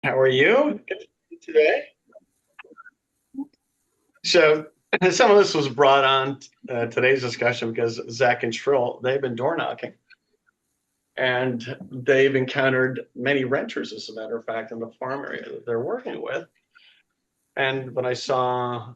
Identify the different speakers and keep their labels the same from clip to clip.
Speaker 1: How are you? Good to see you today. So, some of this was brought on today's discussion because Zach and Trill, they've been door knocking and they've encountered many renters, as a matter of fact, in the farm area that they're working with. And when I saw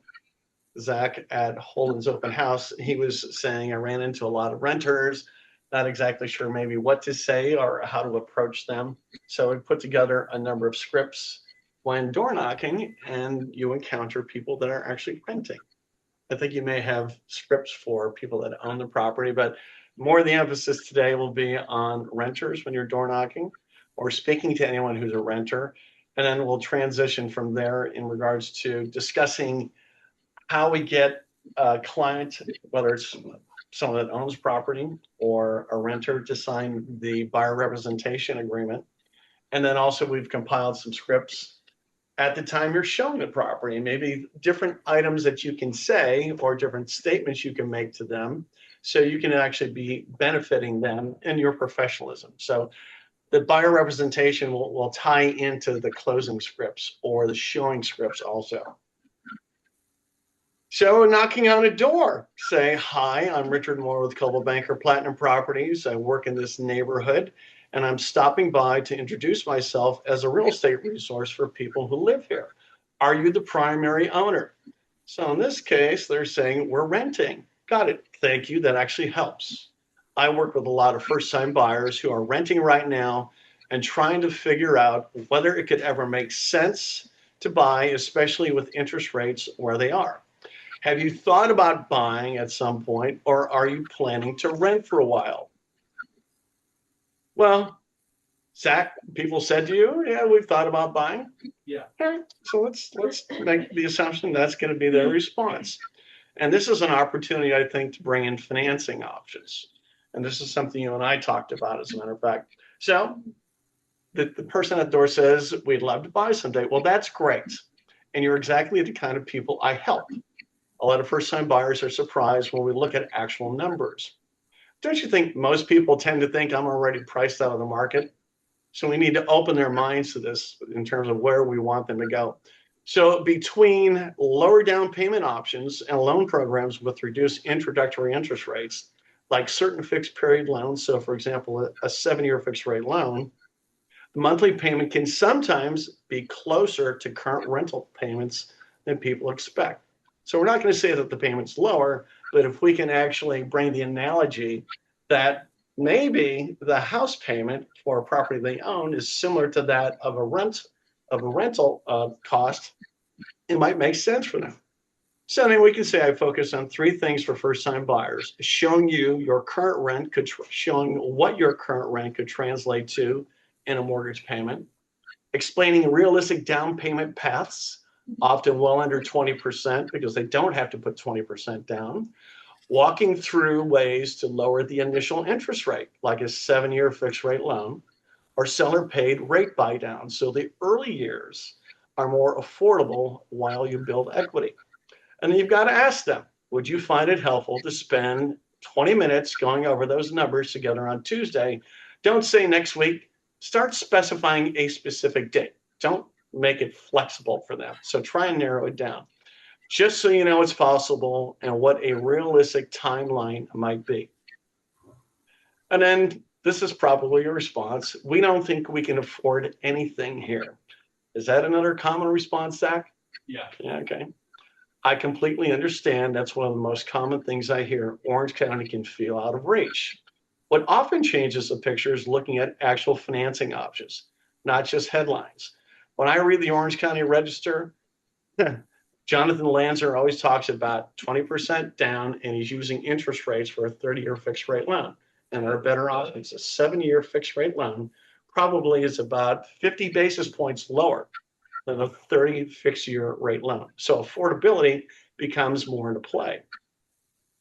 Speaker 1: Zach at Holden's open house, he was saying, I ran into a lot of renters, not exactly sure maybe what to say or how to approach them. So we put together a number of scripts when door knocking and you encounter people that are actually renting. I think you may have scripts for people that own the property, but more of the emphasis today will be on renters when you're door knocking or speaking to anyone who's a renter. And then we'll transition from there in regards to discussing how we get a client, whether it's someone that owns property or a renter, to sign the buyer representation agreement. And then also we've compiled some scripts at the time you're showing the property, maybe different items that you can say or different statements you can make to them so you can actually be benefiting them in your professionalism. So the buyer representation will tie into the closing scripts or the showing scripts also. So knocking on a door, say, hi, I'm Richard Moore with Coldwell Banker Platinum Properties. I work in this neighborhood and I'm stopping by to introduce myself as a real estate resource for people who live here. Are you the primary owner? So in this case, they're saying we're renting. Got it. Thank you. That actually helps. I work with a lot of first-time buyers who are renting right now and trying to figure out whether it could ever make sense to buy, especially with interest rates where they are. Have you thought about buying at some point, or are you planning to rent for a while? Well, Zach, people said to you, yeah, we've thought about buying.
Speaker 2: Yeah.
Speaker 1: All right, so let's make the assumption that's going to be their response. And this is an opportunity, I think, to bring in financing options. And this is something you and I talked about, as a matter of fact. So the person at the door says, we'd love to buy someday. Well, that's great. And you're exactly the kind of people I help. A lot of first-time buyers are surprised when we look at actual numbers. Don't you think most people tend to think I'm already priced out of the market? So we need to open their minds to this in terms of where we want them to go. So between lower down payment options and loan programs with reduced introductory interest rates, like certain fixed period loans, so for example, a 7-year fixed rate loan, the monthly payment can sometimes be closer to current rental payments than people expect. So we're not going to say that the payment's lower, but if we can actually bring the analogy that maybe the house payment for a property they own is similar to that of a rental cost, it might make sense for them. So then we can say I focus on three things for first-time buyers: showing you your current rent, showing what your current rent could translate to in a mortgage payment, explaining realistic down payment paths, often well under 20% because they don't have to put 20% down, walking through ways to lower the initial interest rate, like a 7-year fixed rate loan or seller paid rate buy down. So the early years are more affordable while you build equity. And then you've got to ask them, would you find it helpful to spend 20 minutes going over those numbers together on Tuesday? Don't say next week. Start specifying a specific date. Don't make it flexible for them. So try and narrow it down, just so you know it's possible and what a realistic timeline might be. And then this is probably a response: we don't think we can afford anything here. Is that another common response, Zach?
Speaker 2: Yeah.
Speaker 1: Yeah, okay. I completely understand. That's one of the most common things I hear. Orange County can feel out of reach. What often changes the picture is looking at actual financing options, not just headlines. When I read the Orange County Register, Jonathan Lanzer always talks about 20% down, and he's using interest rates for a 30-year fixed rate loan. And there are better options. A 7-year fixed rate loan probably is about 50 basis points lower than a 30 fixed year rate loan. So affordability becomes more into play.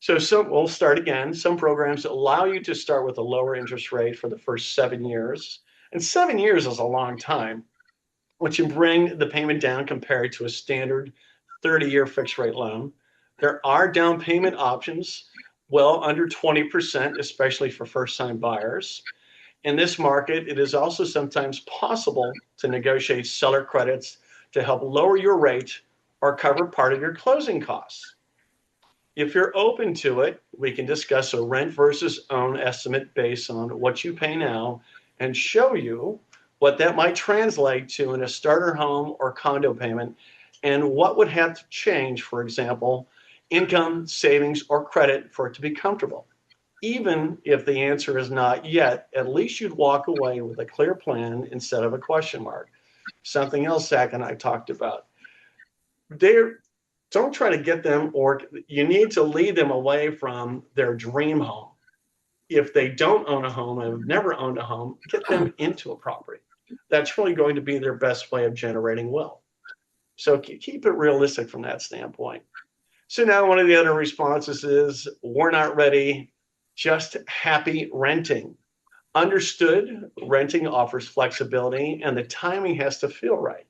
Speaker 1: So we'll start again. Some programs allow you to start with a lower interest rate for the first 7 years. And 7 years is a long time, which you bring the payment down compared to a standard 30-year fixed rate loan. There are down payment options well under 20%, especially for first time buyers. In this market, it is also sometimes possible to negotiate seller credits to help lower your rate or cover part of your closing costs. If you're open to it, we can discuss a rent versus own estimate based on what you pay now and show you what that might translate to in a starter home or condo payment and what would have to change, for example, income, savings, or credit for it to be comfortable. Even if the answer is not yet, at least you'd walk away with a clear plan instead of a question mark. Something else Zach and I talked about. They're, don't try to get them, or you need to lead them away from their dream home. If they don't own a home and have never owned a home, get them into a property. That's really going to be their best way of generating wealth. So keep it realistic from that standpoint. So now one of the other responses is, we're not ready, just happy renting. Understood, renting offers flexibility and the timing has to feel right.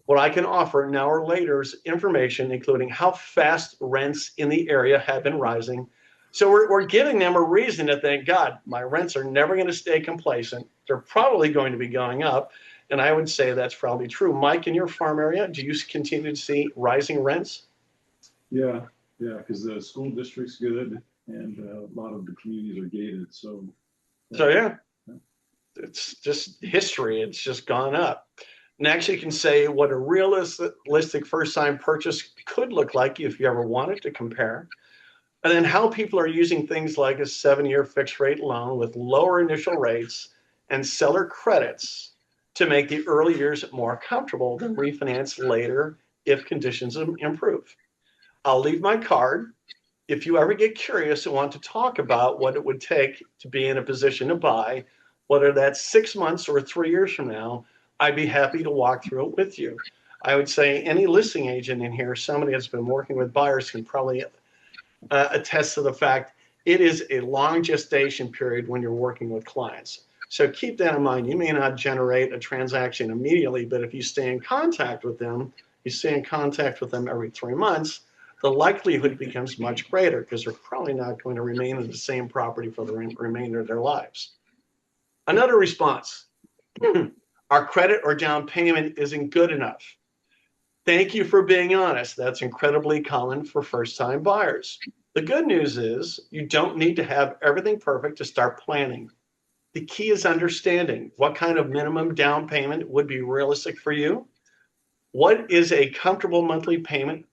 Speaker 1: What I can offer now or later is information, including how fast rents in the area have been rising. So we're giving them a reason to think, God, my rents are never going to stay complacent. They're probably going to be going up. And I would say that's probably true. Mike, in your farm area, do you continue to see rising rents?
Speaker 2: Yeah, yeah, because the school district's good and a lot of the communities are gated. So
Speaker 1: yeah, it's just history. It's just gone up. Next, you can say what a realistic first-time purchase could look like if you ever wanted to compare. And then how people are using things like a 7-year fixed rate loan with lower initial rates and seller credits to make the early years more comfortable than refinance later if conditions improve. I'll leave my card. If you ever get curious and want to talk about what it would take to be in a position to buy, whether that's 6 months or 3 years from now, I'd be happy to walk through it with you. I would say any listing agent in here, somebody that's been working with buyers, can probably attest to the fact it is a long gestation period when you're working with clients. So keep that in mind. You may not generate a transaction immediately, but if you stay in contact with them, you stay in contact with them every 3 months, the likelihood becomes much greater because they're probably not going to remain in the same property for the remainder of their lives. Another response, our credit or down payment isn't good enough. Thank you for being honest. That's incredibly common for first-time buyers. The good news is you don't need to have everything perfect to start planning. The key is understanding what kind of minimum down payment would be realistic for you, what is a comfortable monthly payment,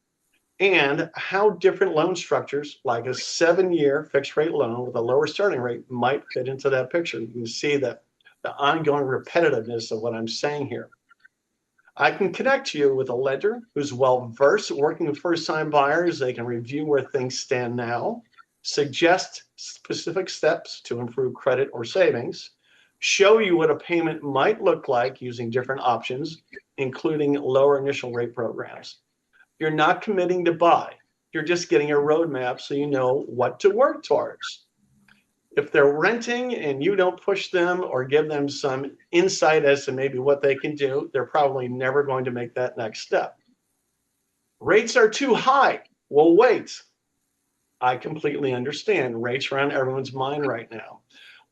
Speaker 1: and how different loan structures, like a 7-year fixed rate loan with a lower starting rate, might fit into that picture. You can see that the ongoing repetitiveness of what I'm saying here. I can connect you with a lender who's well versed working with first-time buyers. They can review where things stand now, suggest specific steps to improve credit or savings, show you what a payment might look like using different options, including lower initial rate programs. You're not committing to buy. You're just getting a roadmap so you know what to work towards. If they're renting and you don't push them or give them some insight as to maybe what they can do, they're probably never going to make that next step. Rates are too high. Well, wait. I completely understand. Rates are on everyone's mind right now.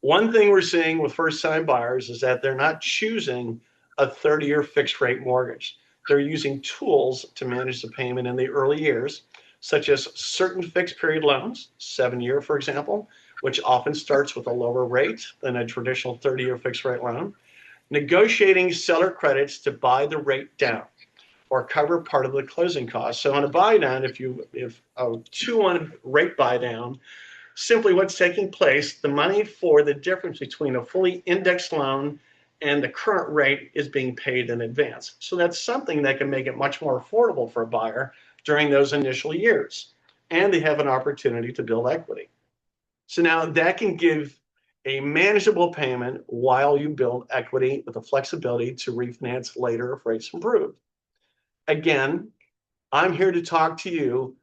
Speaker 1: One thing we're seeing with first-time buyers is that they're not choosing a 30-year fixed rate mortgage. They're using tools to manage the payment in the early years, such as certain fixed period loans, 7-year, for example, which often starts with a lower rate than a traditional 30-year fixed rate loan, negotiating seller credits to buy the rate down or cover part of the closing costs. So on a buy down, if a 2-1 rate buy down, simply what's taking place, the money for the difference between a fully indexed loan and the current rate is being paid in advance. So that's something that can make it much more affordable for a buyer during those initial years. And they have an opportunity to build equity. So now that can give a manageable payment while you build equity with the flexibility to refinance later if rates improve. Again, I'm here to talk to you.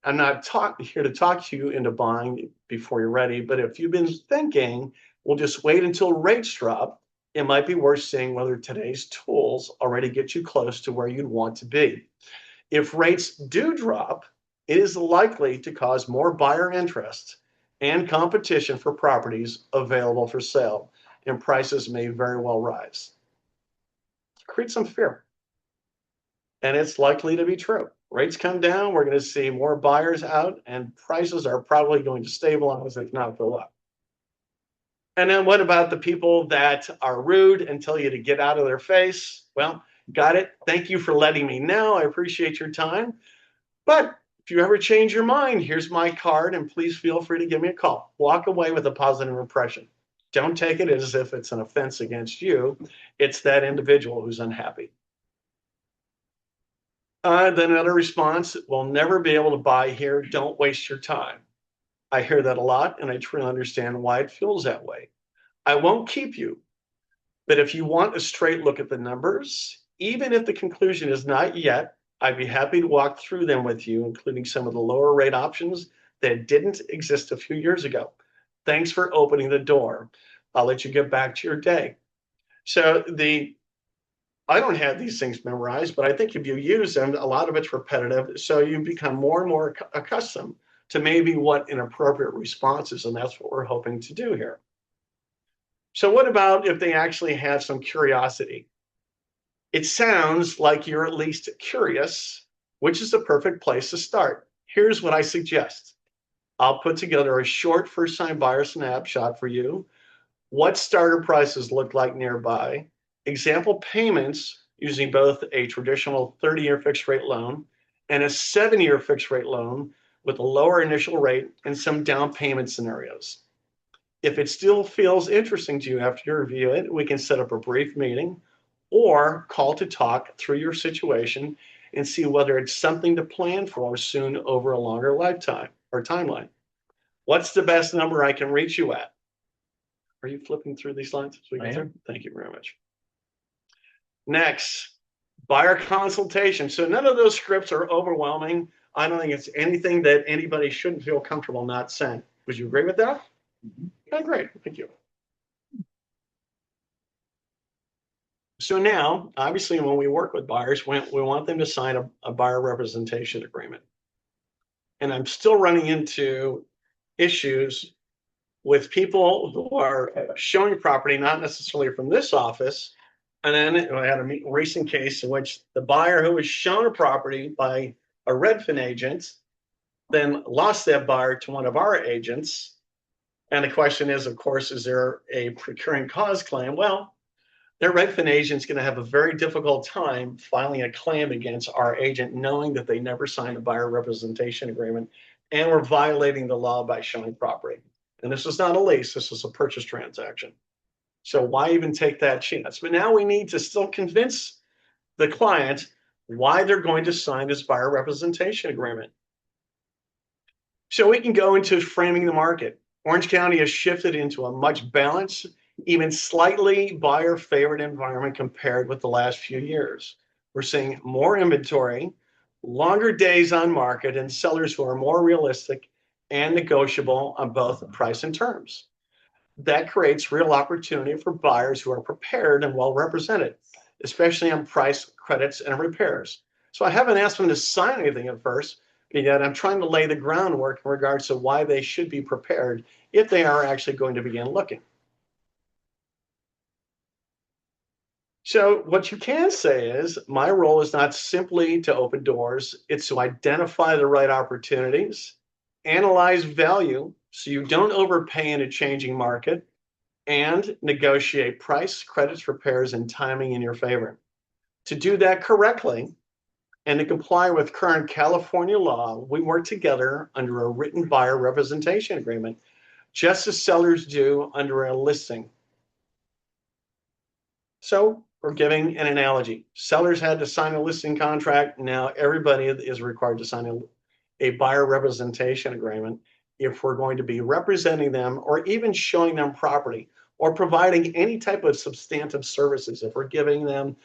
Speaker 1: I'm not here to talk to you into buying before you're ready, but if you've been thinking, we'll just wait until rates drop, it might be worth seeing whether today's tools already get you close to where you'd want to be. If rates do drop, it is likely to cause more buyer interest and competition for properties available for sale. and prices may very well rise. Create some fear. And it's likely to be true. Rates come down, we're going to see more buyers out, and prices are probably going to stabilize, if not go up. And then what about the people that are rude and tell you to get out of their face? Well, got it. Thank you for letting me know. I appreciate your time. But if you ever change your mind, here's my card, and please feel free to give me a call. Walk away with a positive impression. Don't take it as if it's an offense against you. It's that individual who's unhappy. Then another response, we'll never be able to buy here. Don't waste your time. I hear that a lot, and I truly understand why it feels that way. I won't keep you, but if you want a straight look at the numbers, even if the conclusion is not yet, I'd be happy to walk through them with you, including some of the lower rate options that didn't exist a few years ago. Thanks for opening the door. I'll let you get back to your day. So I don't have these things memorized, but I think if you use them, a lot of it's repetitive. So you become more and more accustomed to maybe what an appropriate response is. And that's what we're hoping to do here. So what about if they actually have some curiosity? It sounds like you're at least curious, which is the perfect place to start. Here's what I suggest. I'll put together a short first-time buyer snapshot for you. What starter prices look like nearby, example payments using both a traditional 30-year fixed rate loan and a 7-year fixed rate loan with a lower initial rate and some down payment scenarios. If it still feels interesting to you after you review it, we can set up a brief meeting or call to talk through your situation and see whether it's something to plan for soon over a longer lifetime or timeline. What's the best number I can reach you at? Are you flipping through these lines as we go through? Thank you very much. Next, buyer consultation. So none of those scripts are overwhelming. I don't think it's anything that anybody shouldn't feel comfortable not saying. Would you agree with that? Mm-hmm. Okay, great. Thank you. So now, obviously, when we work with buyers, we want them to sign a buyer representation agreement. And I'm still running into issues with people who are showing property, not necessarily from this office. And then I had a recent case in which the buyer who was shown a property by a Redfin agent then lost that buyer to one of our agents. And the question is, of course, is there a procuring cause claim? Well, their Redfin agent's going to have a very difficult time filing a claim against our agent, knowing that they never signed a buyer representation agreement and were violating the law by showing property. And this is not a lease, this is a purchase transaction. So why even take that chance? But now we need to still convince the client why they're going to sign this buyer representation agreement. So we can go into framing the market. Orange County has shifted into a much balanced, even slightly buyer favored environment compared with the last few years. We're seeing more inventory, longer days on market, and sellers who are more realistic and negotiable on both price and terms. That creates real opportunity for buyers who are prepared and well represented, especially on price, credits, and repairs. So I haven't asked them to sign anything at first, but yet I'm trying to lay the groundwork in regards to why they should be prepared if they are actually going to begin looking. So what you can say is, my role is not simply to open doors, it's to identify the right opportunities, analyze value so you don't overpay in a changing market, and negotiate price, credits, repairs, and timing in your favor. To do that correctly and to comply with current California law, we work together under a written buyer representation agreement, just as sellers do under a listing. So we're giving an analogy. Sellers had to sign a listing contract. Now everybody is required to sign a buyer representation agreement if we're going to be representing them or even showing them property or providing any type of substantive services. If we're giving them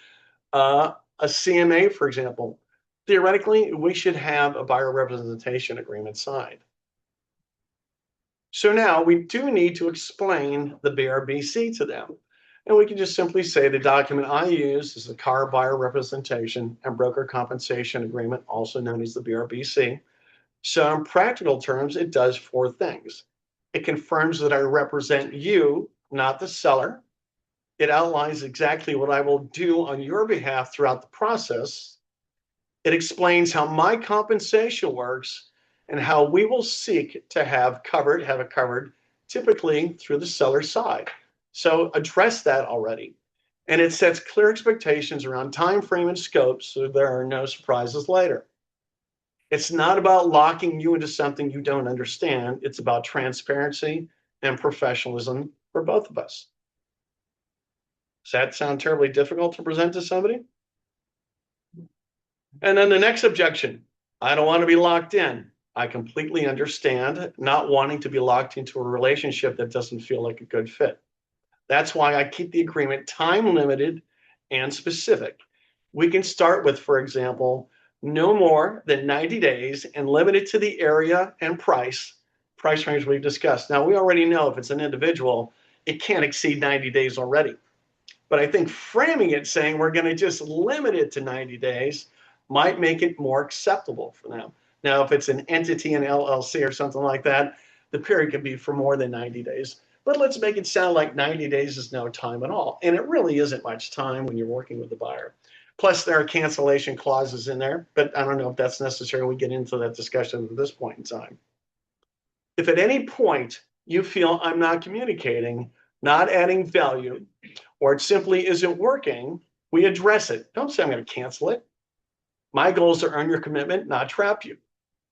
Speaker 1: a CMA, for example, theoretically, we should have a buyer representation agreement signed. So now we do need to explain the BRBC to them. And we can just simply say the document I use is the car buyer representation and broker compensation agreement, also known as the BRBC. So in practical terms, it does 4 things. It confirms that I represent you, not the seller. It outlines exactly what I will do on your behalf throughout the process. It explains how my compensation works and how we will seek to have it covered, typically through the seller side. So address that already. And it sets clear expectations around time frame and scope so there are no surprises later. It's not about locking you into something you don't understand. It's about transparency and professionalism for both of us. Does that sound terribly difficult to present to somebody? And then the next objection, I don't want to be locked in. I completely understand not wanting to be locked into a relationship that doesn't feel like a good fit. That's why I keep the agreement time limited and specific. We can start with, for example, no more than 90 days and limited to the area and price range we've discussed. Now, we already know if it's an individual, it can't exceed 90 days already. But I think framing it saying we're going to just limit it to 90 days might make it more acceptable for them. Now, if it's an entity, an LLC or something like that, the period could be for more than 90 days. But let's make it sound like 90 days is no time at all. And it really isn't much time when you're working with the buyer. Plus, there are cancellation clauses in there, but I don't know if that's necessary. We get into that discussion at this point in time. If at any point you feel I'm not communicating, not adding value, or it simply isn't working, we address it. Don't say I'm going to cancel it. My goal is to earn your commitment, not trap you.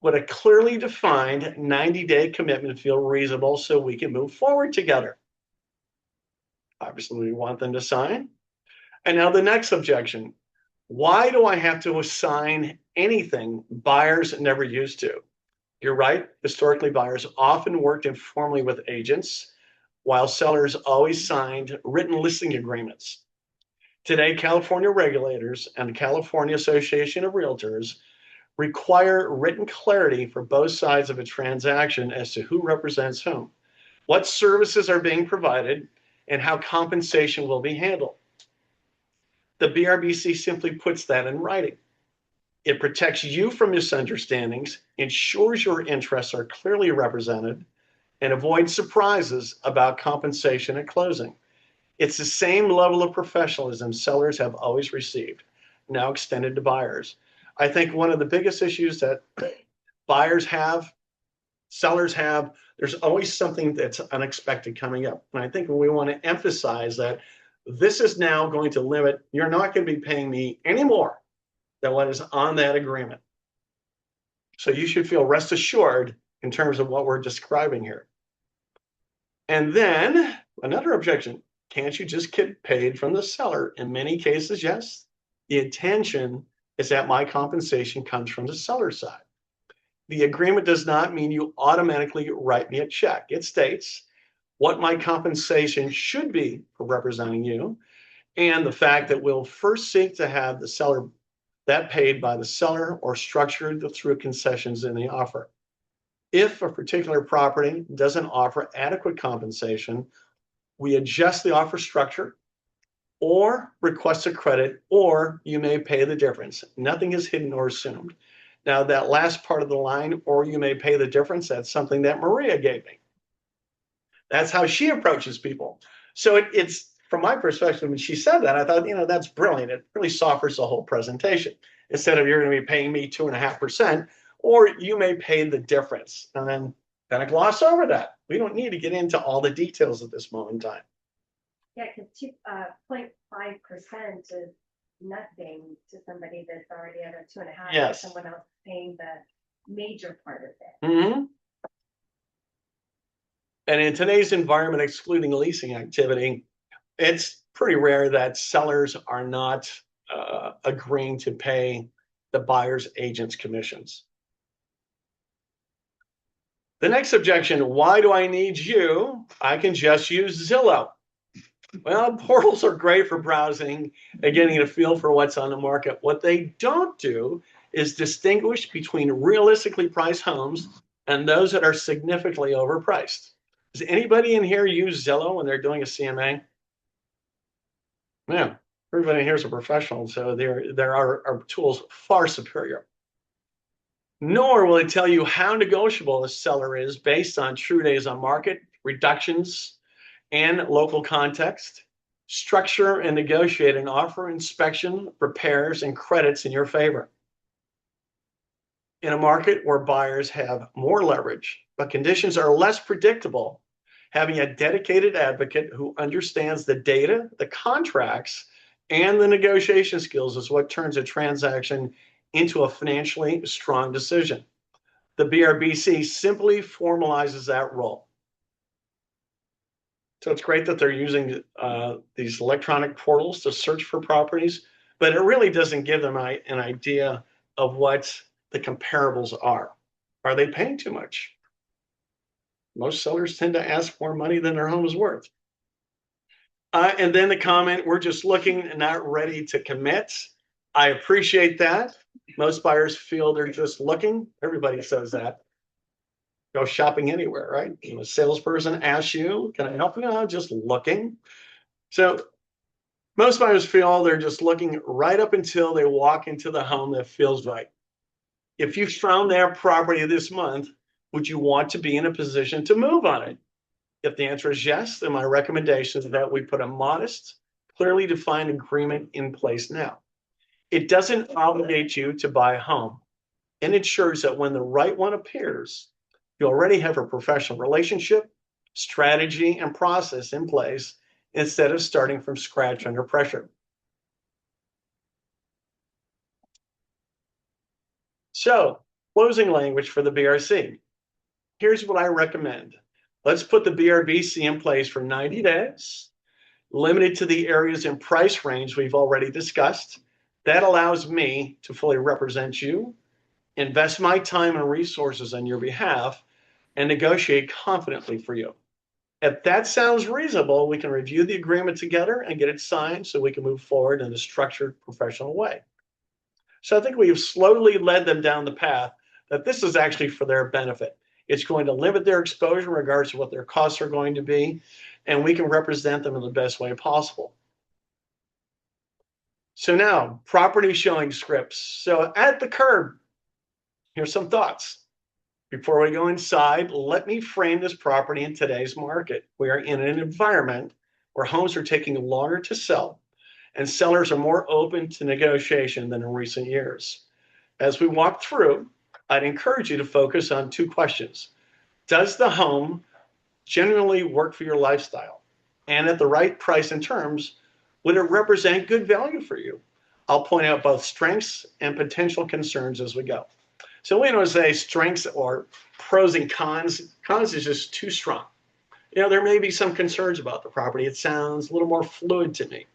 Speaker 1: Would a clearly defined 90-day commitment feel reasonable so we can move forward together? Obviously, we want them to sign. And now the next objection. Why do I have to assign anything buyers never used to? You're right. Historically, buyers often worked informally with agents, while sellers always signed written listing agreements. Today, California regulators and the California Association of Realtors require written clarity for both sides of a transaction as to who represents whom, what services are being provided, and how compensation will be handled. The BRBC simply puts that in writing. It protects you from misunderstandings, ensures your interests are clearly represented, and avoids surprises about compensation at closing. It's the same level of professionalism sellers have always received, now extended to buyers. I think one of the biggest issues that buyers have, sellers have, there's always something that's unexpected coming up. And I think we want to emphasize that this is now going to limit, you're not going to be paying me any more than what is on that agreement. So you should feel rest assured in terms of what we're describing here. And then another objection, can't you just get paid from the seller? In many cases, yes. The intention is that my compensation comes from the seller side. The agreement does not mean you automatically write me a check. It states what my compensation should be for representing you, and the fact that we'll first seek to have the seller that paid by the seller or structured through concessions in the offer. If a particular property doesn't offer adequate compensation, we adjust the offer structure or request a credit, or you may pay the difference. Nothing is hidden or assumed. Now, that last part of the line, or you may pay the difference, that's something that Maria gave me. That's how she approaches people. So it's, from my perspective, when she said that, I thought, that's brilliant. It really softens the whole presentation. Instead of you're going to be paying me 2.5%, or you may pay the difference. And then kind of gloss over that. We don't need to get into all the details at this moment in time.
Speaker 3: Yeah, because 0.5% is nothing to somebody that's already at a 2.5.
Speaker 1: Yes.
Speaker 3: Someone else paying the major part of it.
Speaker 1: Mm-hmm. And in today's environment, excluding leasing activity, it's pretty rare that sellers are not agreeing to pay the buyer's agent's commissions. The next objection, why do I need you? I can just use Zillow. Well, portals are great for browsing and getting a feel for what's on the market. What they don't do is distinguish between realistically priced homes and those that are significantly overpriced. Does anybody in here use Zillow when they're doing a CMA? Yeah, everybody here is a professional, so there are tools far superior. Nor will it tell you how negotiable a seller is based on true days on market, reductions, and local context. Structure and negotiate an offer, inspection, repairs, and credits in your favor. In a market where buyers have more leverage, but conditions are less predictable, having a dedicated advocate who understands the data, the contracts, and the negotiation skills is what turns a transaction into a financially strong decision. The BRBC simply formalizes that role. So it's great that they're using these electronic portals to search for properties, but it really doesn't give them an idea of what the comparables are. Are they paying too much? Most sellers tend to ask more money than their home is worth. And then the comment, we're just looking and not ready to commit. I appreciate that. Most buyers feel they're just looking. Everybody says that. Go shopping anywhere, right? A salesperson asks you, can I help you? I'm just looking. So most buyers feel they're just looking right up until they walk into the home that feels right. If you found that property this month, would you want to be in a position to move on it? If the answer is yes, then my recommendation is that we put a modest, clearly defined agreement in place now. It doesn't obligate you to buy a home and ensures that when the right one appears, you already have a professional relationship, strategy, and process in place instead of starting from scratch under pressure. So, closing language for the BRC. Here's what I recommend. Let's put the BRBC in place for 90 days, limited to the areas and price range we've already discussed. That allows me to fully represent you, invest my time and resources on your behalf, and negotiate confidently for you. If that sounds reasonable, we can review the agreement together and get it signed so we can move forward in a structured, professional way. So I think we have slowly led them down the path that this is actually for their benefit. It's going to limit their exposure in regards to what their costs are going to be, and we can represent them in the best way possible. So now, property showing scripts. So at the curb, here's some thoughts. Before we go inside, let me frame this property in today's market. We are in an environment where homes are taking longer to sell, and sellers are more open to negotiation than in recent years. As we walk through, I'd encourage you to focus on two questions. Does the home genuinely work for your lifestyle? And at the right price and terms, would it represent good value for you? I'll point out both strengths and potential concerns as we go. So we don't say strengths or pros and cons. Cons is just too strong. There may be some concerns about the property. It sounds a little more fluid to me.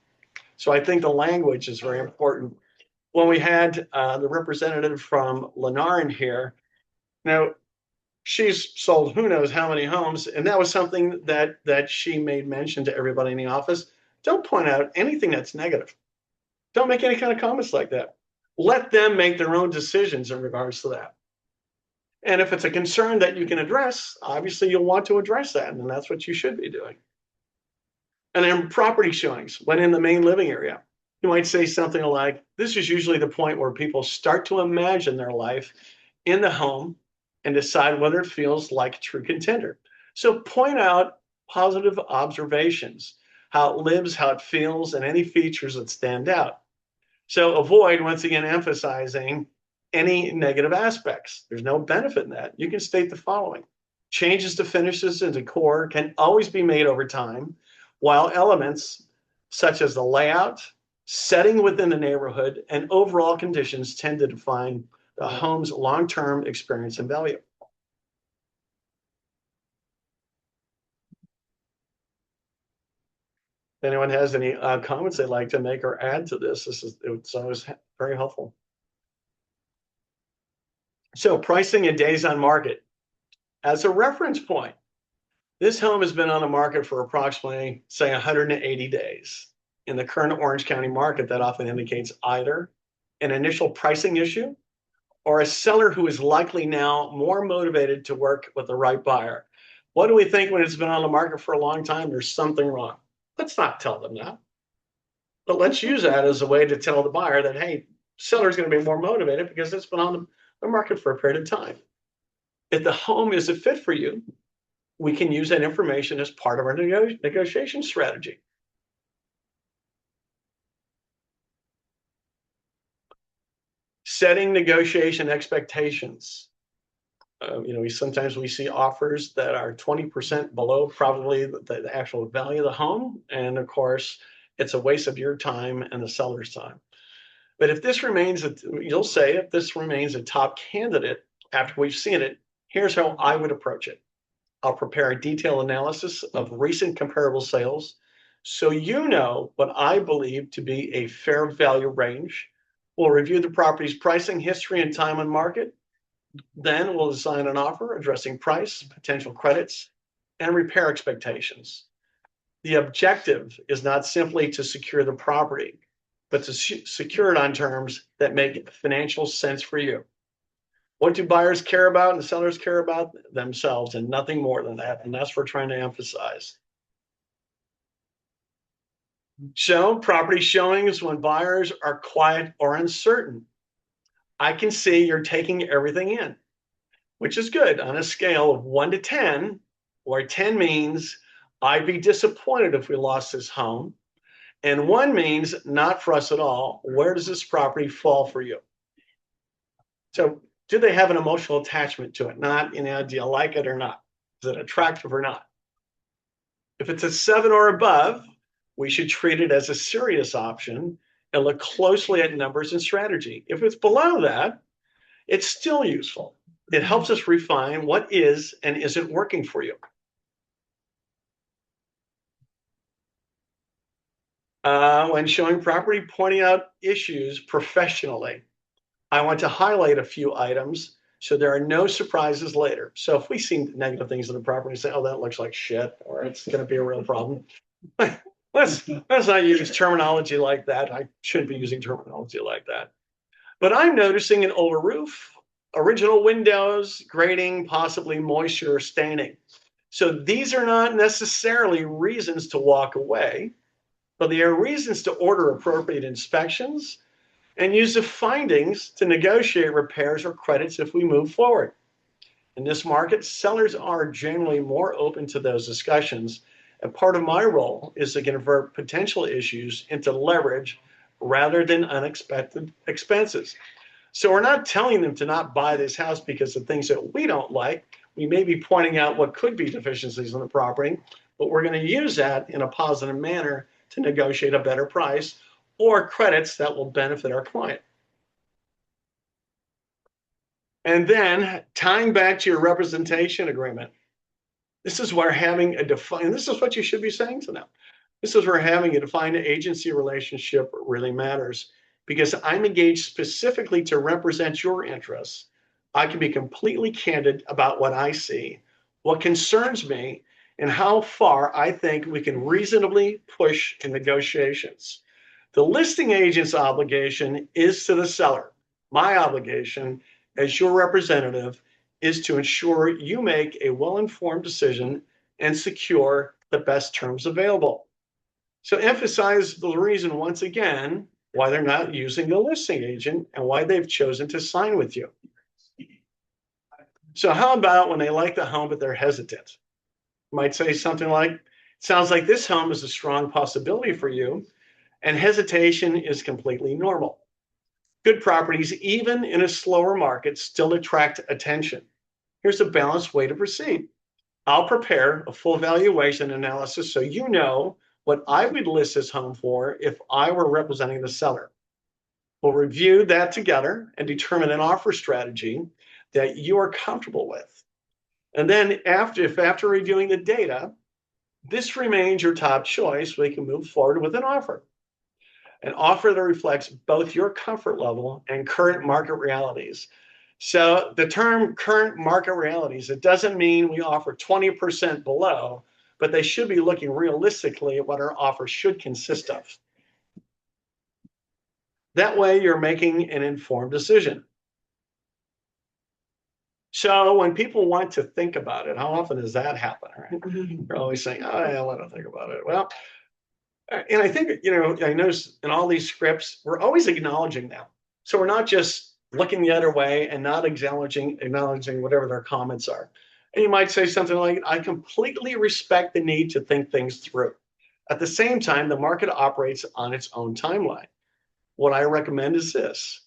Speaker 1: So I think the language is very important. When we had the representative from Lennar in here, she's sold who knows how many homes, and that was something that she made mention to everybody in the office. Don't point out anything that's negative. Don't make any kind of comments like that. Let them make their own decisions in regards to that. And if it's a concern that you can address, obviously you'll want to address that, and that's what you should be doing. And then property showings, when in the main living area, you might say something like, this is usually the point where people start to imagine their life in the home and decide whether it feels like a true contender. So point out positive observations, how it lives, how it feels, and any features that stand out. So avoid, once again, emphasizing any negative aspects. There's no benefit in that. You can state the following. Changes to finishes and decor can always be made over time, while elements such as the layout, setting within the neighborhood, and overall conditions tend to define the home's long-term experience and value. If anyone has any comments they'd like to make or add to this, it's always very helpful. So pricing and days on market. As a reference point, this home has been on the market for approximately, say, 180 days. In the current Orange County market, that often indicates either an initial pricing issue or a seller who is likely now more motivated to work with the right buyer. What do we think when it's been on the market for a long time? There's something wrong. Let's not tell them that. But let's use that as a way to tell the buyer that, hey, seller's going to be more motivated because it's been on the market for a period of time. If the home is a fit for you, we can use that information as part of our negotiation strategy. Setting negotiation expectations. Sometimes we see offers that are 20% below probably the actual value of the home. And of course, it's a waste of your time and the seller's time. But if this remains, you'll say, if this remains a top candidate after we've seen it, here's how I would approach it. I'll prepare a detailed analysis of recent comparable sales so you know what I believe to be a fair value range. We'll review the property's pricing history and time on market. Then we'll assign an offer addressing price, potential credits, and repair expectations. The objective is not simply to secure the property, but to secure it on terms that make financial sense for you. What do buyers care about and sellers care about? Themselves, and nothing more than that. And that's what we're trying to emphasize. So, property showings when buyers are quiet or uncertain. I can see you're taking everything in, which is good. On a scale of 1 to 10, where 10 means I'd be disappointed if we lost this home, and 1 means not for us at all, where does this property fall for you? So, do they have an emotional attachment to it? Not, do you like it or not? Is it attractive or not? If it's a 7 or above, we should treat it as a serious option and look closely at numbers and strategy. If it's below that, it's still useful. It helps us refine what is and isn't working for you. When showing property, pointing out issues professionally. I want to highlight a few items so there are no surprises later. So if we see negative things in the property, say, oh, that looks like shit, or it's going to be a real problem. Let's not use terminology like that. I shouldn't be using terminology like that. But I'm noticing an older roof, original windows, grading, possibly moisture or staining. So these are not necessarily reasons to walk away, but they are reasons to order appropriate inspections and use the findings to negotiate repairs or credits if we move forward. In this market, sellers are generally more open to those discussions, and part of my role is to convert potential issues into leverage rather than unexpected expenses. So we're not telling them to not buy this house because of things that we don't like. We may be pointing out what could be deficiencies in the property, but we're going to use that in a positive manner to negotiate a better price or credits that will benefit our client. And then tying back to your representation agreement, this is where having a defined, this is what you should be saying to them. This is where having a defined agency relationship really matters, because I'm engaged specifically to represent your interests. I can be completely candid about what I see, what concerns me, and how far I think we can reasonably push in negotiations. The listing agent's obligation is to the seller. My obligation as your representative is to ensure you make a well-informed decision and secure the best terms available. So emphasize the reason once again why they're not using the listing agent and why they've chosen to sign with you. So how about when they like the home but they're hesitant? You might say something like, sounds like this home is a strong possibility for you, and hesitation is completely normal. Good properties, even in a slower market, still attract attention. Here's a balanced way to proceed. I'll prepare a full valuation analysis so you know what I would list this home for if I were representing the seller. We'll review that together and determine an offer strategy that you are comfortable with. And then after reviewing the data, this remains your top choice, we can move forward with an offer. An offer that reflects both your comfort level and current market realities. So the term current market realities, it doesn't mean we offer 20% below, but they should be looking realistically at what our offer should consist of. That way you're making an informed decision. So when people want to think about it, how often does that happen? Right? They're always saying, oh, yeah, let us think about it. Well, and I think, I notice in all these scripts, we're always acknowledging them. So we're not just looking the other way and not acknowledging whatever their comments are. And you might say something like, I completely respect the need to think things through. At the same time, the market operates on its own timeline. What I recommend is this.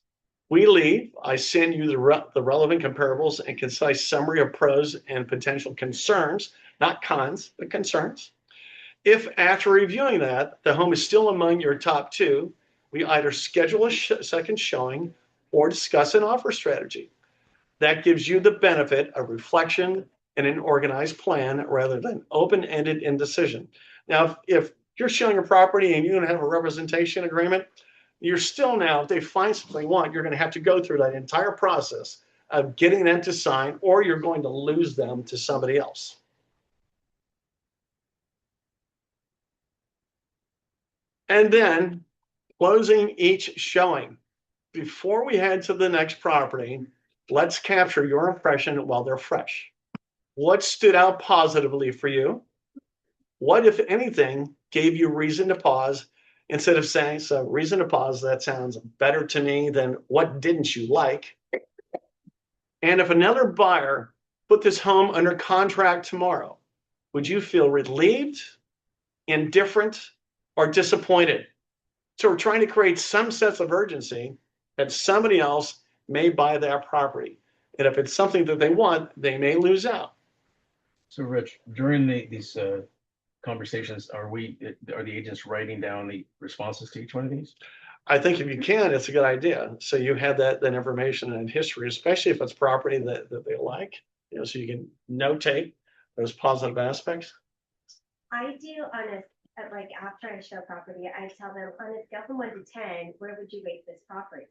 Speaker 1: We leave. I send you the relevant comparables and concise summary of pros and potential concerns, not cons, but concerns. If after reviewing that, the home is still among your top two, we either schedule a second showing or discuss an offer strategy. That gives you the benefit of reflection and an organized plan rather than open-ended indecision. Now, if you're showing a property and you don't have a representation agreement, you're still now, if they find something they want, you're going to have to go through that entire process of getting them to sign, or you're going to lose them to somebody else. And then closing each showing. Before we head to the next property, let's capture your impression while they're fresh. What stood out positively for you? What, if anything, gave you reason to pause instead of saying, so reason to pause, that sounds better to me than what didn't you like? And if another buyer put this home under contract tomorrow, would you feel relieved, indifferent, or disappointed? So we're trying to create some sense of urgency that somebody else may buy that property. And if it's something that they want, they may lose out.
Speaker 4: So Rich, during these conversations, are the agents writing down the responses to each one of these?
Speaker 1: I think if you can, it's a good idea. So you have that information and history, especially if it's property that they like, so you can notate those positive aspects.
Speaker 3: I do like after I show property, I tell them on a scale from 1 to 10, where would you rate this property?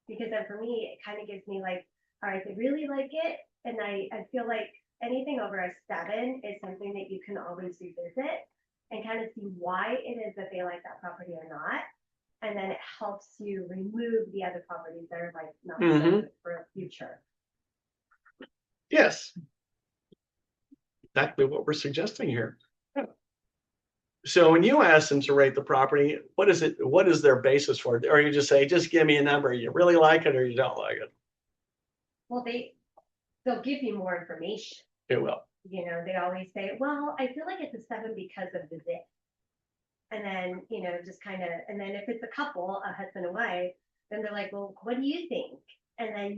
Speaker 3: Because then for me, it kind of gives me like, all right, they really like it. And I feel like anything over a 7 is something that you can always revisit and kind of see why it is that they like that property or not. And then it helps you remove the other properties that are like not so good for a future.
Speaker 1: Yes. Exactly what we're suggesting here. So when you ask them to rate the property, what is their basis for it? Or you just say, just give me a number. You really like it or you don't like it?
Speaker 3: Well, they'll give you more information.
Speaker 1: It will.
Speaker 3: They always say, well, I feel like it's a 7 because of the this. And then, just kind of, and then if it's a couple, a husband and wife, then they're like, well, what do you think? And then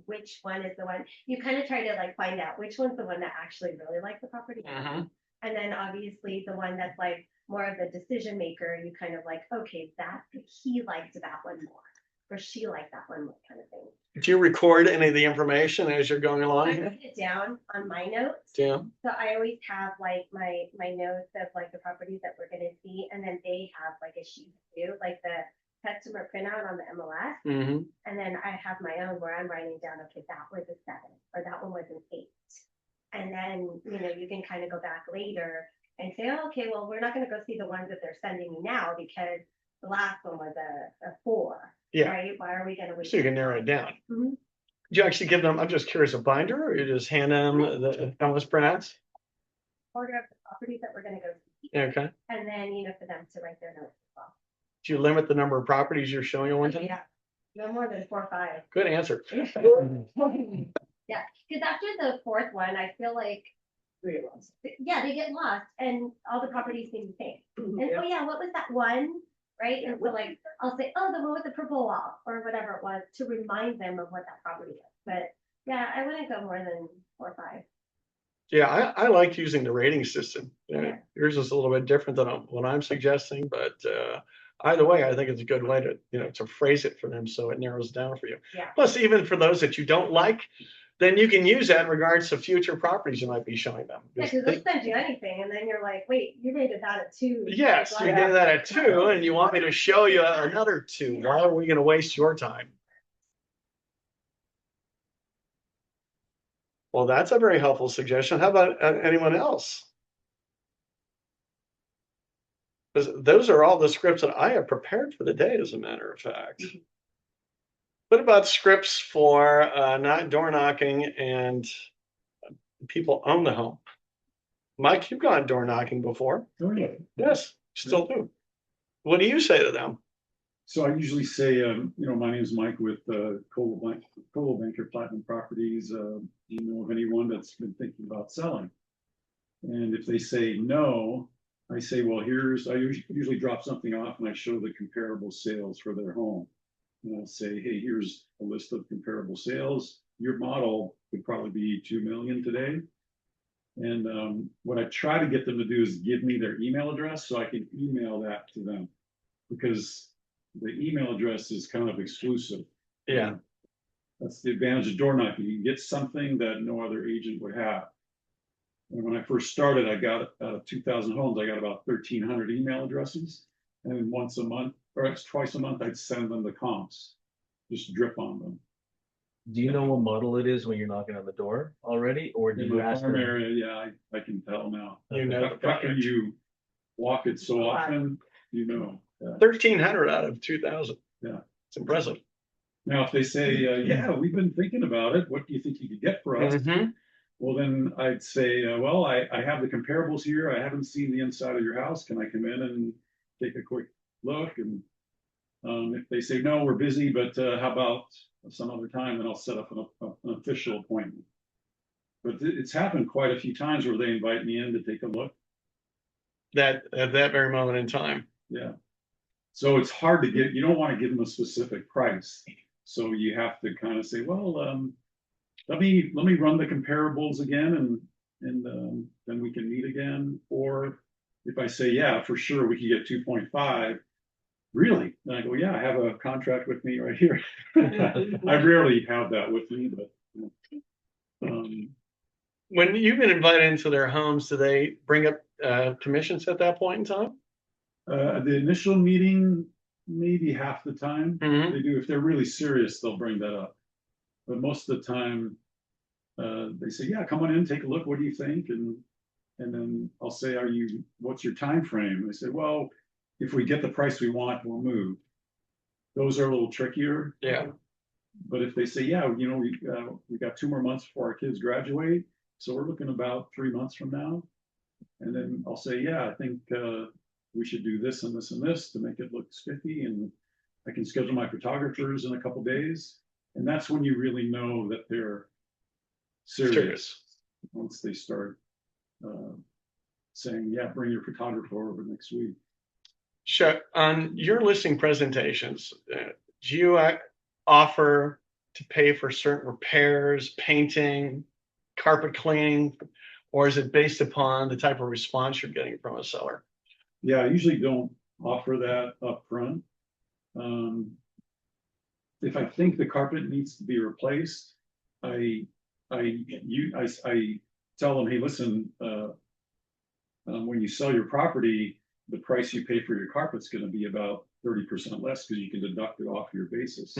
Speaker 3: which one is the one. You kind of try to like find out which one's the one that actually really likes the property. And then obviously the one that's like more of the decision maker, you kind of like, okay, he liked that one more, or she liked that one more, kind of thing.
Speaker 1: Do you record any of the information as you're going along?
Speaker 3: I write it down on my notes.
Speaker 1: Yeah.
Speaker 3: So I always have like my notes of like the properties that we're going to see, and then they have like a sheet too, like the customer printout on the MLS. And then I have my own where I'm writing down, okay, that was a 7 or that one was an 8. And then, you can kind of go back later and say, oh, okay, well, we're not going to go see the ones that they're sending me now because the last one was a 4.
Speaker 1: Yeah.
Speaker 3: Right? Why are we going to wait?
Speaker 1: So you can narrow it down. Do you actually give them, I'm just curious, a binder, or you just hand them the MLS printouts?
Speaker 3: Order of the properties that we're going to go see.
Speaker 1: Okay.
Speaker 3: And then, for them to write their notes as well.
Speaker 1: Do you limit the number of properties you're showing at one time?
Speaker 3: Yeah. No more than 4 or 5.
Speaker 1: Good answer.
Speaker 3: Yeah, because after the 4th one, I feel like they get lost, and all the properties seem the same. And oh yeah, what was that one? Right? And so like I'll say, oh, the one with the purple wall or whatever it was, to remind them of what that property is. But yeah, I wouldn't go more than 4 or 5.
Speaker 1: Yeah, I like using the rating system. Yours is a little bit different than what I'm suggesting, but either way, I think it's a good way to phrase it for them so it narrows down for you.
Speaker 3: Yeah.
Speaker 1: Plus, even for those that you don't like, then you can use that in regards to future properties you might be showing them.
Speaker 3: Yeah, because they'll send you anything, and then you're like, wait, you rated that at 2.
Speaker 1: Yes, you did that at 2, and you want me to show you another 2. Why are we going to waste your time? Well, that's a very helpful suggestion. How about anyone else? Those are all the scripts that I have prepared for the day, as a matter of fact. What about scripts for not door knocking and people own the home? Mike, you've gone door knocking before.
Speaker 2: Oh, yeah.
Speaker 1: Yes, still do. What do you say to them?
Speaker 2: So I usually say, my name is Mike with Coldwell Banker Platinum Properties. Do you know of anyone that's been thinking about selling? And if they say no, I say, well, I usually drop something off and I show the comparable sales for their home. And I'll say, hey, here's a list of comparable sales. Your model would probably be 2 million today. And what I try to get them to do is give me their email address so I can email that to them. Because the email address is kind of exclusive.
Speaker 1: Yeah.
Speaker 2: That's the advantage of door knocking. You get something that no other agent would have. And when I first started, I got out of 2,000 homes, I got about 1,300 email addresses. And then once a month, or it's twice a month, I'd send them the comps, just drip on them.
Speaker 4: Do you know what model it is when you're knocking on the door already, or do
Speaker 2: In
Speaker 4: you
Speaker 2: my
Speaker 4: ask
Speaker 2: farm
Speaker 4: them?
Speaker 2: area, yeah, I can tell now.
Speaker 1: You know the
Speaker 2: After
Speaker 1: product.
Speaker 2: you walk it so often, you know.
Speaker 1: 1,300 out of 2,000.
Speaker 2: Yeah.
Speaker 1: It's impressive.
Speaker 2: Now, if they say, yeah, we've been thinking about it, what do you think you could get for us?
Speaker 1: Mhm.
Speaker 2: Well, then I'd say, well, I have the comparables here. I haven't seen the inside of your house. Can I come in and take a quick look? And if they say, no, we're busy, but how about some other time? Then I'll set up an official appointment. But it's happened quite a few times where they invite me in to take a look.
Speaker 1: That at that very moment in time.
Speaker 2: Yeah. So it's hard to get, you don't want to give them a specific price. So you have to kind of say, well, let me run the comparables again and then we can meet again. Or if I say, yeah, for sure, we can get 2.5. Really? And I go, yeah, I have a contract with me right here. I rarely have that with me, but
Speaker 1: When you've been invited into their homes, do they bring up commissions at that point in time?
Speaker 2: the initial meeting, maybe half the time
Speaker 1: Mhm.
Speaker 2: they do. If they're really serious, they'll bring that up. But most of the time, they say, yeah, come on in, take a look. What do you think? And then I'll say, what's your time frame? They say, well, if we get the price we want, we'll move. Those are a little trickier.
Speaker 1: Yeah.
Speaker 2: But if they say, yeah, we got 2 more months before our kids graduate, so we're looking about 3 months from now. And then I'll say, yeah, I think we should do this and this and this to make it look spiffy, and I can schedule my photographers in a couple days. And that's when you really know that they're serious. Once they start saying, yeah, bring your photographer over next week.
Speaker 1: Sure. On your listing presentations, do you offer to pay for certain repairs, painting, carpet cleaning, or is it based upon the type of response you're getting from a seller?
Speaker 2: Yeah, I usually don't offer that up front. If I think the carpet needs to be replaced, I tell them, hey, listen, when you sell your property, the price you pay for your carpet's going to be about 30% less because you can deduct it off your basis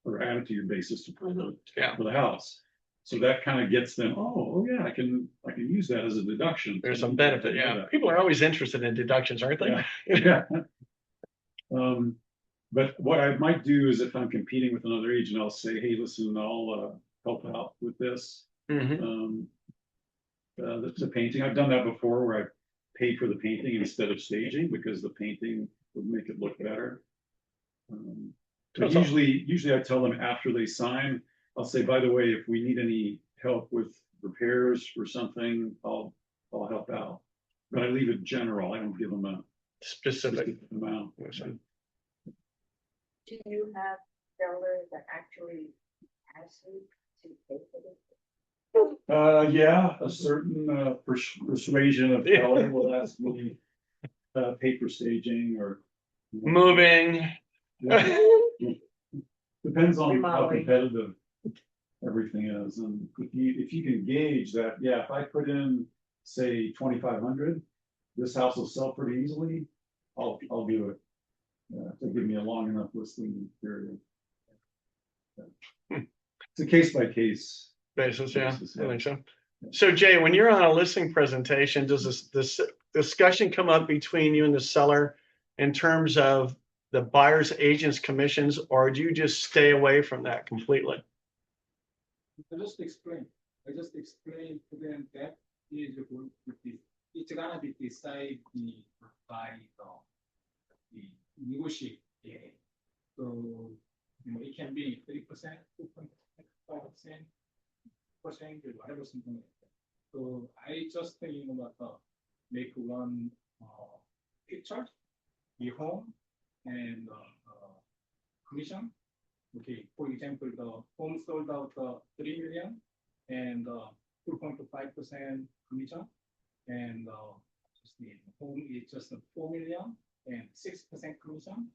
Speaker 2: or add it to your basis for the house. So that kind of gets them, oh yeah, I can use that as a deduction.
Speaker 1: There's some benefit. Yeah. People are always interested in deductions, aren't they?
Speaker 2: Yeah. But what I might do is if I'm competing with another agent, I'll say, hey, listen, I'll help out with this. The painting, I've done that before where I paid for the painting instead of staging because the painting would make it look better. But usually I tell them after they sign, I'll say, by the way, if we need any help with repairs or something, I'll help out. But I leave it general. I don't give them a
Speaker 1: specific
Speaker 2: amount.
Speaker 5: Do you have sellers that actually ask you to pay for this?
Speaker 2: Yeah, a certain persuasion of seller will ask me pay for staging or
Speaker 1: moving.
Speaker 2: Depends on how
Speaker 5: Remodeling.
Speaker 2: competitive everything is, and if you can gauge that, yeah, if I put in say 2,500, this house will sell pretty easily. I'll do it. To give me a long enough listing period. It's a case by case
Speaker 1: Basis, yeah, I think so. So Jay, when you're on a listing presentation, does this discussion come up between you and the seller in terms of the buyer's agent's commissions, or do you just stay away from that completely?
Speaker 6: I just explain to them that is going to be, it's gonna be decide by the negotiate. So it can be 3%, 2.5%, whatever something like that. So I just make one picture, the home and commission, okay, for example, the home sold out 3 million and 2.5% commission, and just the home is just 4 million and 6% commission,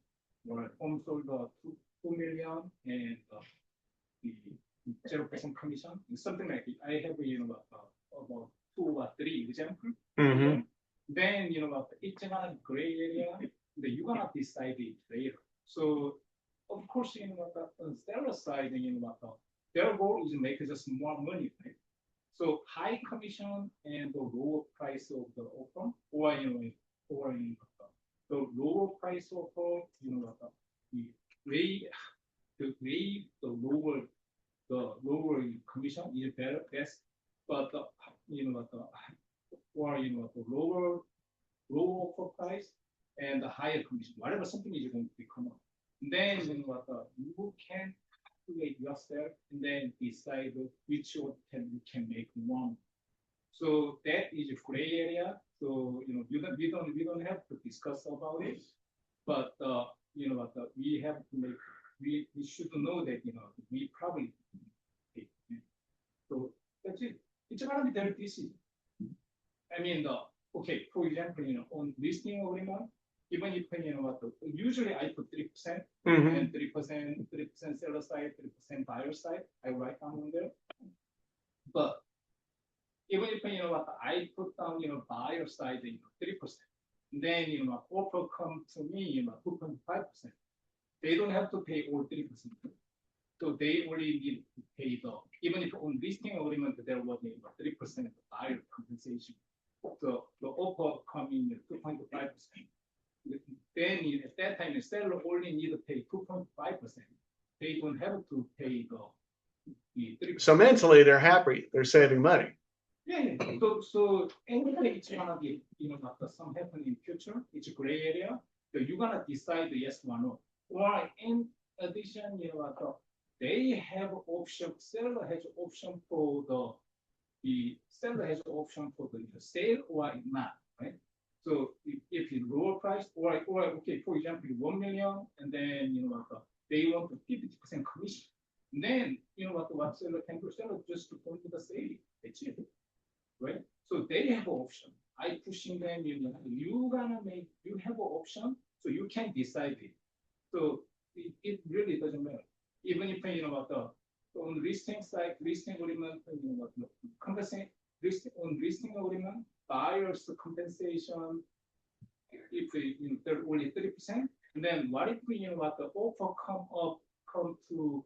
Speaker 6: or home sold 2 million and the 0% commission, something like it. I have about 2 or 3 examples.
Speaker 1: Mhm.
Speaker 6: Then it's another gray area that you're gonna decide it later. So of course, the seller side, their goal is to make just more money, right? So high commission and the lower price of the offer, or the lower price offer, the way the lower commission is better, best, but the the lower offer price and the higher commission, whatever something is going to become up. Then you can calculate yourself and then decide which one you can make one. So that is a gray area. So we don't have to discuss about it, but we have to make we should know that we probably so that's it. It's gonna be their decision. I mean okay, for example, on listing agreement, even if usually I put 3%
Speaker 1: Mhm.
Speaker 6: and 3% seller side, 3% buyer side, I write down on there. But even if I put down buyer side 3%, then offer come to me 2.5%. They don't have to pay all 3%. So they only need to pay even if on listing agreement there was 3% buyer compensation. So the offer come in 2.5%. Then at that time the seller only need to pay 2.5%. They don't have to pay the 3%.
Speaker 1: So mentally, they're happy. They're saving money.
Speaker 6: Yeah. So anyway, it's gonna be some happen in future. It's a gray area. So you're gonna decide yes or no. Or in addition, they have option. Seller has option for the seller has option for the sale or not, right? So if it's lower price or okay, for example, 1 million, and then they want 50% commission. And then what seller can do? Seller just to go to the sale. That's it, right? So they have an option. I pushing them. You have an option, so you can decide it. So it really doesn't matter. Even if on the listing side, listing agreement, compensation, listing agreement, buyer's compensation, if they're only 30%, and then what if the offer come to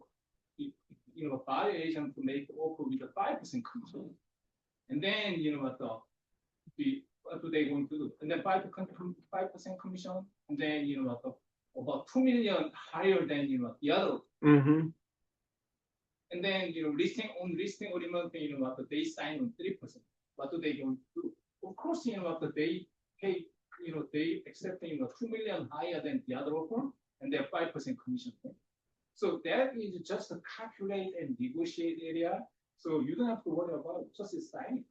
Speaker 6: buyer agent to make the offer with a 5% commission, and then what do they going to do? And then 5% commission, and then about 2 million higher than the other.
Speaker 1: Mm-hmm.
Speaker 6: And then listing agreement, they sign on 3%. What do they going to do? Of course, they pay, they accept 2 million higher than the other offer, and they're 5% commission. So that is just a calculate and negotiate area. So you don't have to worry about it, just signing.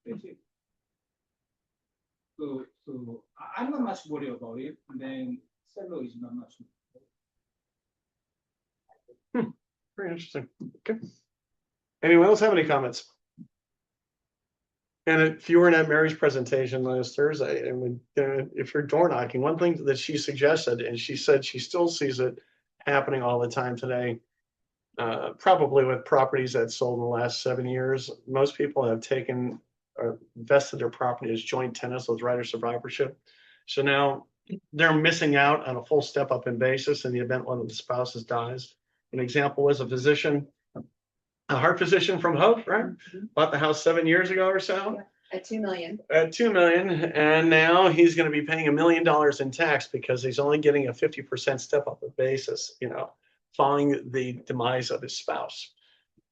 Speaker 6: That's it. So I'm not much worried about it. And then seller is not much.
Speaker 1: Very interesting. Okay. Anyone else have any comments? And if you were in at Mary's presentation last Thursday, and if you're door knocking, one thing that she suggested, and she said she still sees it happening all the time today, probably with properties that sold in the last 7 years, most people have taken or vested their property as joint tenants with right of survivorship. So now they're missing out on a full step up in basis in the event one of the spouses dies. An example was a physician, a heart physician from Hope, right? Bought the house 7 years ago or so.
Speaker 5: Yeah, at 2 million.
Speaker 1: At 2 million, and now he's going to be paying $1 million in tax because he's only getting a 50% step up of basis, following the demise of his spouse.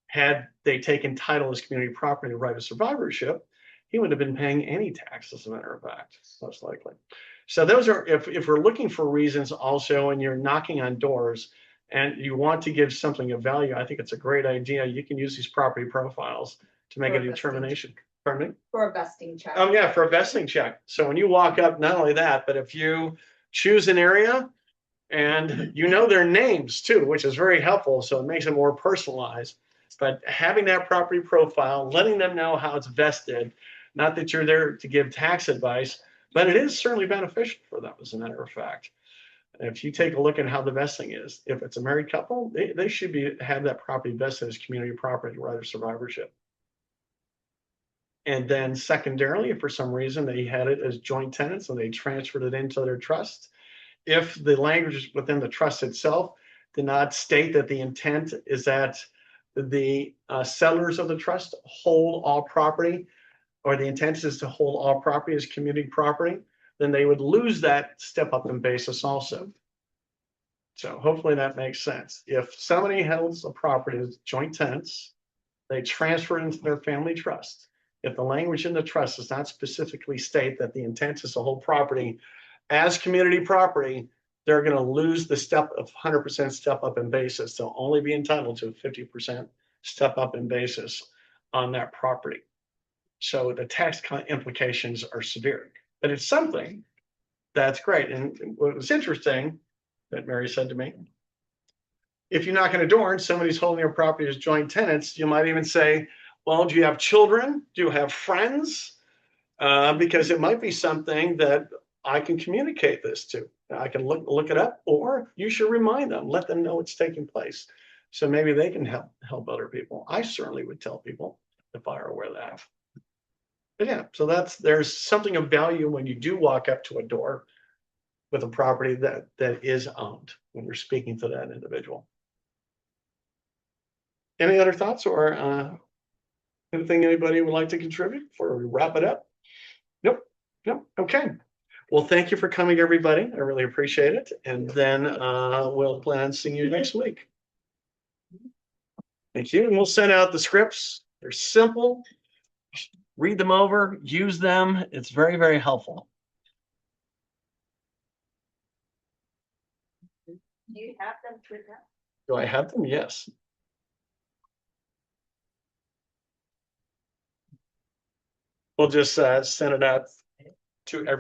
Speaker 1: Had they taken title as community property and right of survivorship, he would have been paying any tax, as a matter of fact, most likely. So those are, if we're looking for reasons also, and you're knocking on doors and you want to give something of value, I think it's a great idea. You can use these property profiles to make a determination. Pardon me?
Speaker 5: For a vesting check.
Speaker 1: Oh yeah, for a vesting check. So when you walk up, not only that, but if you choose an area And you know their names too, which is very helpful. So it makes it more personalized. But having that property profile, letting them know how it's vested, not that you're there to give tax advice, but it is certainly beneficial for them, as a matter of fact. If you take a look at how the vesting is, if it's a married couple, they should have that property vested as community property right of survivorship. And then secondarily, if for some reason they had it as joint tenants and they transferred it into their trust, if the language within the trust itself did not state that the intent is that the settlers of the trust hold all property, or the intent is to hold all property as community property, then they would lose that step up in basis also. So hopefully that makes sense. If somebody holds a property as joint tenants, they transfer it into their family trust. If the language in the trust does not specifically state that the intent is to hold property as community property, they're going to lose the step of 100% step up in basis. They'll only be entitled to a 50% step up in basis on that property. So the tax implications are severe, but it's something that's great. And what was interesting that Mary said to me, if you knock on a door and somebody's holding their property as joint tenants, you might even say, well, do you have children? Do you have friends? Because it might be something that I can communicate this to. I can look it up, or you should remind them, let them know it's taking place. So maybe they can help other people. I certainly would tell people if I were aware of that. But yeah, so there's something of value when you do walk up to a door with a property that is owned when you're speaking to that individual. Any other thoughts or anything anybody would like to contribute before we wrap it up? Nope. Okay. Well, thank you for coming, everybody. I really appreciate it. And then we'll plan on seeing you next week. Thank you. And we'll send out the scripts. They're simple. Read them over, use them. It's very, very helpful.
Speaker 5: Do you have them printed out?
Speaker 1: Do I have them? Yes. We'll just send it out to everybody.